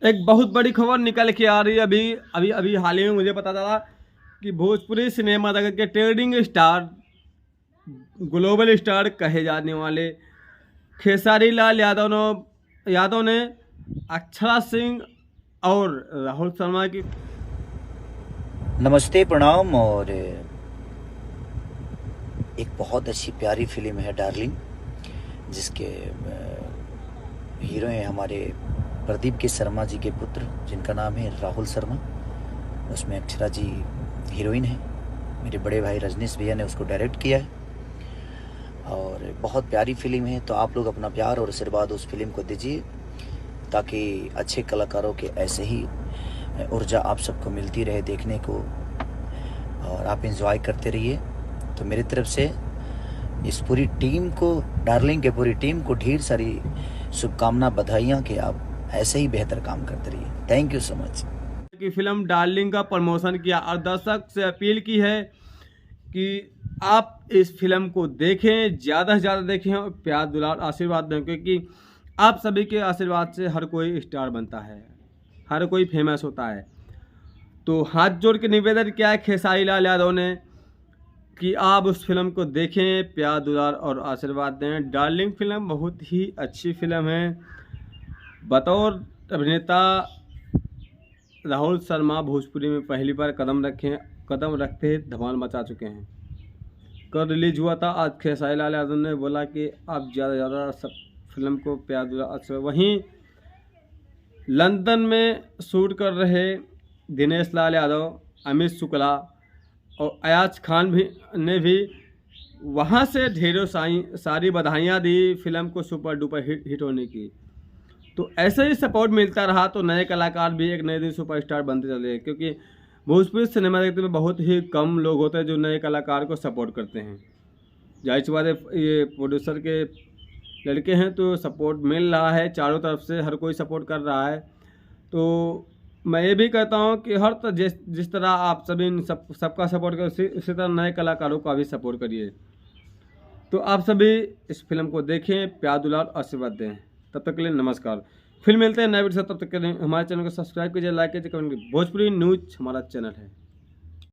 एक बहुत बड़ी खबर निकल के आ रही है। अभी अभी अभी हाल ही में मुझे पता चला कि भोजपुरी सिनेमा जगत के ट्रेंडिंग स्टार, ग्लोबल स्टार कहे जाने वाले खेसारी लाल यादव ने अक्षरा सिंह और राहुल शर्मा की नमस्ते, प्रणाम। और एक बहुत अच्छी प्यारी फिल्म है डार्लिंग, जिसके हीरो हैं हमारे प्रदीप के शर्मा जी के पुत्र, जिनका नाम है राहुल शर्मा। उसमें अक्षरा जी हीरोइन है। मेरे बड़े भाई रजनीश भैया ने उसको डायरेक्ट किया है और बहुत प्यारी फिल्म है। तो आप लोग अपना प्यार और आशीर्वाद उस फिल्म को दीजिए, ताकि अच्छे कलाकारों के ऐसे ही ऊर्जा आप सबको मिलती रहे देखने को, और आप एंजॉय करते रहिए। तो मेरी तरफ से इस पूरी टीम को, डार्लिंग के पूरी टीम को ढेर सारी शुभकामना, बधाइयाँ कि आप ऐसे ही बेहतर काम करते रहिए। Thank you so much. Film darling का प्रमोशन किया और दर्शक से अपील की है कि आप इस फिल्म को देखें, ज़्यादा से ज़्यादा देखें और प्यार दुलार आशीर्वाद दें, क्योंकि आप सभी के आशीर्वाद से हर कोई स्टार बनता है, हर कोई फेमस होता है। तो हाथ जोड़ के निवेदन किया है खेसारी लाल यादव ने कि आप उस फिल्म को देखें, प्यार दुलार और आशीर्वाद दें। डार्लिंग फिल्म बहुत ही अच्छी फिल्म है। बतौर अभिनेता राहुल शर्मा भोजपुरी में पहली बार कदम रखते ही धमाल मचा चुके हैं। कल रिलीज हुआ था। आज खेसारी लाल यादव ने बोला कि आप ज़्यादा से ज़्यादा सब फिल्म को प्यार दुलार। वहीं लंदन में शूट कर रहे दिनेश लाल यादव, अमित शुक्ला और अयाज खान ने भी वहाँ से ढेरों सारी बधाइयाँ दी फिल्म को सुपर डुपर हिट होने की। तो ऐसे ही सपोर्ट मिलता रहा तो नए कलाकार भी एक नए दिन सुपरस्टार बनते चले, क्योंकि भोजपुरी सिनेमा जगत में बहुत ही कम लोग होते हैं जो नए कलाकार को सपोर्ट करते हैं। जाहिर सी बात है, ये प्रोड्यूसर के लड़के हैं तो सपोर्ट मिल रहा है चारों तरफ से, हर कोई सपोर्ट कर रहा है। तो मैं ये भी कहता हूँ कि जिस तरह आप सभी सबका सपोर्ट करें, उसी तरह नए कलाकारों का भी सपोर्ट करिए। तो आप सभी इस फिल्म को देखें, प्यार दुलार आशीर्वाद दें। तब तक के लिए नमस्कार। फिर मिलते हैं नए वीडियो से। तब तक के लिए हमारे चैनल को सब्सक्राइब कीजिए, लाइक कीजिए, कमेंट कीजिए। भोजपुरी न्यूज हमारा चैनल है।